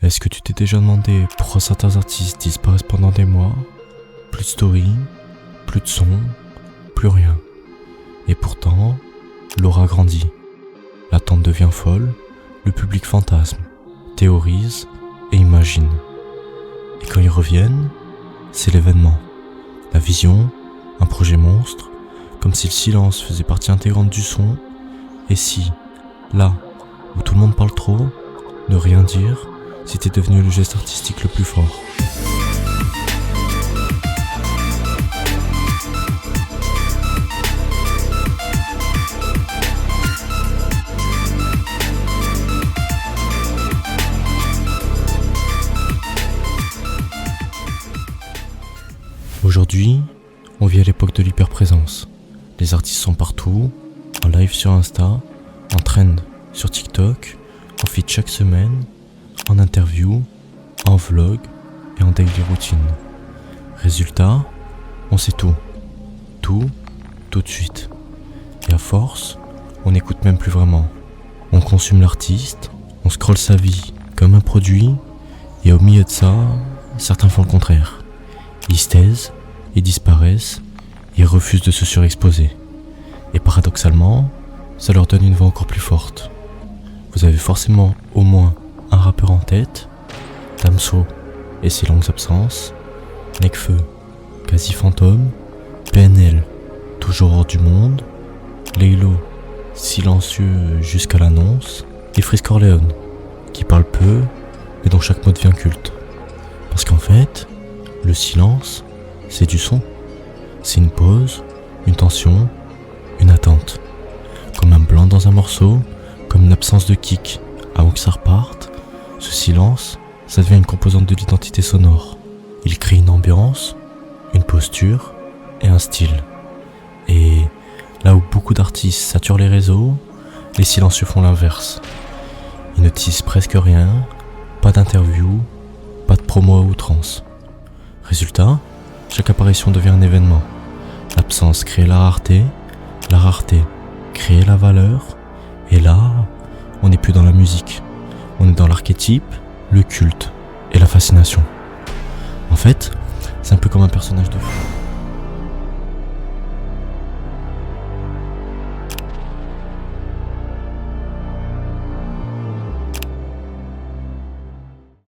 Est-ce que tu t'es déjà demandé pourquoi certains artistes disparaissent pendant des mois? Plus de story, plus de son, plus rien. Et pourtant, l'aura grandit. L'attente devient folle, le public fantasme, théorise et imagine. Et quand ils reviennent, c'est l'événement. La vision, un projet monstre, comme si le silence faisait partie intégrante du son. Et si, là, où tout le monde parle trop, ne rien dire, c'était devenu le geste artistique le plus fort. Aujourd'hui, on vit à l'époque de l'hyperprésence. Les artistes sont partout, en live sur Insta, en trend sur TikTok, en feat chaque semaine, en interview, en vlog et en daily routine. Résultat, on sait tout. Tout de suite. Et à force, on n'écoute même plus vraiment. On consomme l'artiste, on scrolle sa vie comme un produit, et au milieu de ça, certains font le contraire. Ils se taisent, ils disparaissent, ils refusent de se surexposer. Et paradoxalement, ça leur donne une voix encore plus forte. Vous avez forcément au moins un rappeur en tête, Damso et ses longues absences, Nekfeu, quasi fantôme, PNL, toujours hors du monde, Laylo, silencieux jusqu'à l'annonce, et Freeze Corleone, qui parle peu, mais dont chaque mot devient culte. Parce qu'en fait, le silence, c'est du son. C'est une pause, une tension, une attente. Comme un blanc dans un morceau, comme une absence de kick. Avant que ça reparte, ce silence, ça devient une composante de l'identité sonore. Il crée une ambiance, une posture et un style. Et là où beaucoup d'artistes saturent les réseaux, les silencieux font l'inverse. Ils ne disent presque rien, pas d'interview, pas de promo à outrance. Résultat, chaque apparition devient un événement. L'absence crée la rareté crée la valeur, et là, on n'est plus dans la musique. On est dans l'archétype, le culte et la fascination. En fait, c'est un peu comme un personnage de fou.